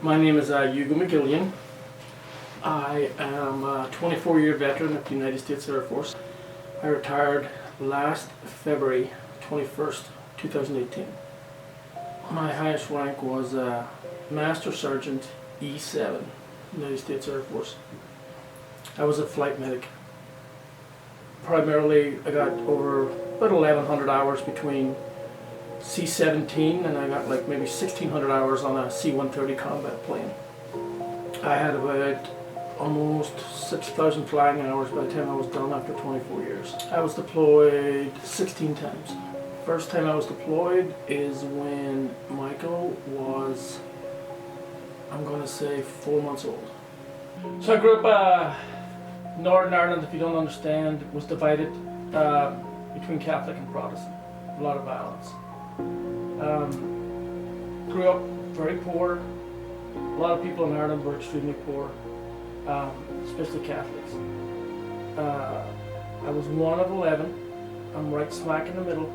My name is Hugo McGillian. I am a 24-year veteran of the United States Air Force. I retired last February 21st, 2018. My highest rank was Master Sergeant E7, United States Air Force. I was a flight medic. Primarily, I got over about 1,100 hours between C-17 and I got like maybe 1,600 hours on a C-130 combat plane. I had about almost 6,000 flying hours by the time I was done after 24 years. I was deployed 16 times. First time I was deployed is when Michael was, I'm going to say, 4 months old. So I grew up, Northern Ireland, if you don't understand, was divided between Catholic and Protestant. A lot of violence. Grew up very poor. A lot of people in Ireland were extremely poor, especially Catholics. I was one of 11. I'm right smack in the middle.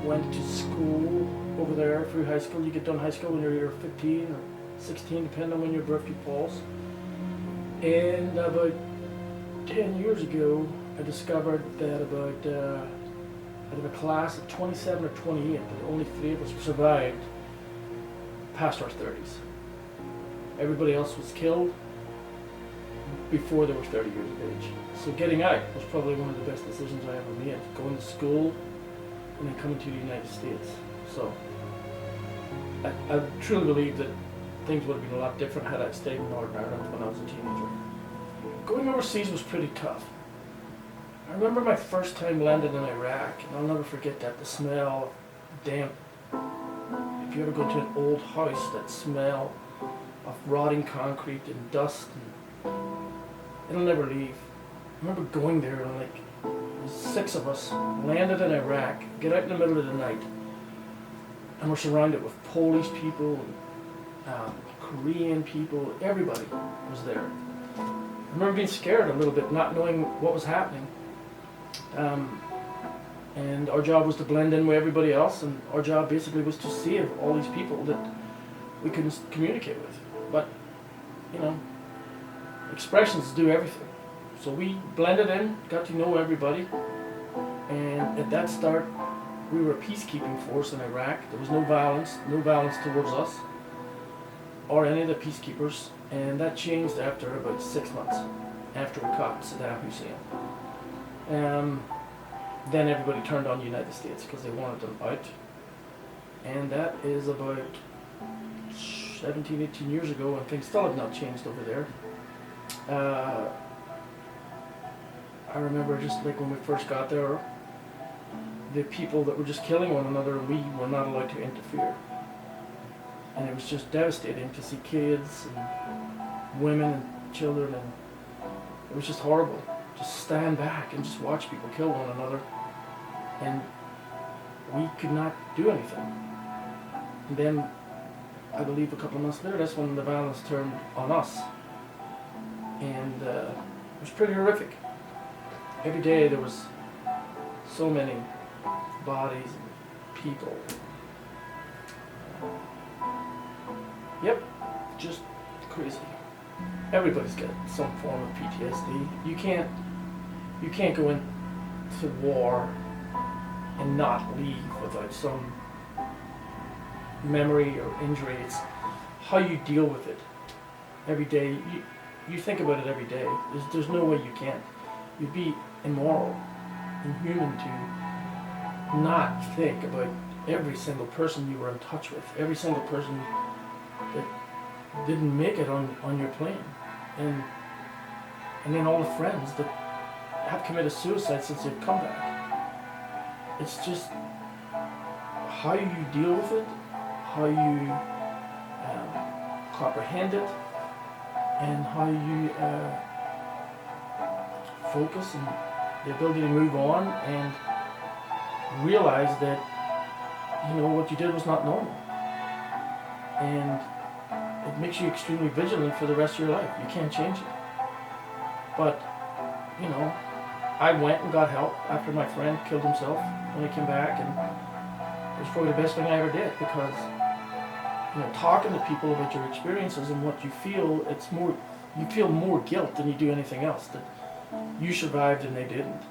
Went to school over there through high school. You get done high school when you're either 15 or 16, depending on when your birthday falls. And about 10 years ago, I discovered that out of a class of 27 or 28, that only 3 of us survived past our 30s. Everybody else was killed before they were 30 years of age. So getting out was probably one of the best decisions I ever made. Going to school and then coming to the United States. So I truly believe that things would have been a lot different had I stayed in Northern Ireland when I was a teenager. Going overseas was pretty tough. I remember my first time landing in Iraq, and I'll never forget that, the smell of damp. If you ever go to an old house, that smell of rotting concrete and dust, and it'll never leave. I remember going there and like, 6 of us landed in Iraq, get out in the middle of the night, and we're surrounded with Polish people, and Korean people, everybody was there. I remember being scared a little bit, not knowing what was happening. And our job was to blend in with everybody else, and our job basically was to save all these people that we couldn't communicate with. But, you know, expressions do everything. So we blended in, got to know everybody, and at that start, we were a peacekeeping force in Iraq. There was no violence towards us or any of the peacekeepers, and that changed after about 6 months, after we caught Saddam Hussein. Then everybody turned on the United States because they wanted them out. And that is about 17, 18 years ago, and things still have not changed over there. I remember just like when we first got there, the people that were just killing one another, we were not allowed to interfere. And it was just devastating to see kids and women and children, and it was just horrible. Just stand back and just watch people kill one another, and we could not do anything. And then, I believe a couple of months later, that's when the violence turned on us, and it was pretty horrific. Every day there was so many bodies and people. Yep, just crazy. Everybody's got some form of PTSD. You can't go into war and not leave without some memory or injury. It's how you deal with it every day. You think about it every day. There's no way you can't. You'd be immoral, inhuman to not think about every single person you were in touch with, every single person that didn't make it on your plane, and then all the friends that have committed suicide since they've come back. It's just how you deal with it, how you comprehend it, and how you focus, and the ability to move on and realize that, you know, what you did was not normal. And it makes you extremely vigilant for the rest of your life. You can't change it. But, you know, I went and got help after my friend killed himself when he came back, and it was probably the best thing I ever did, because talking to people about your experiences and what you feel, you feel more guilt than you do anything else. That you survived and they didn't.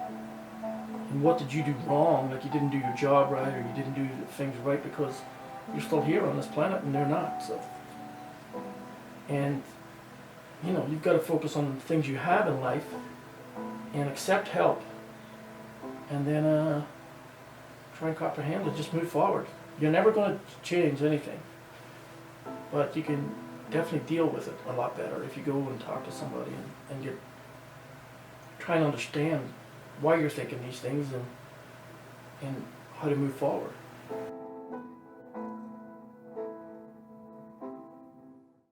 And what did you do wrong? Like you didn't do your job right, or you didn't do things right because you're still here on this planet and they're not. So, and you've got to focus on the things you have in life and accept help, and then try and comprehend it. Just move forward. You're never going to change anything, but you can definitely deal with it a lot better if you go and talk to somebody and try and understand why you're thinking these things and how to move forward.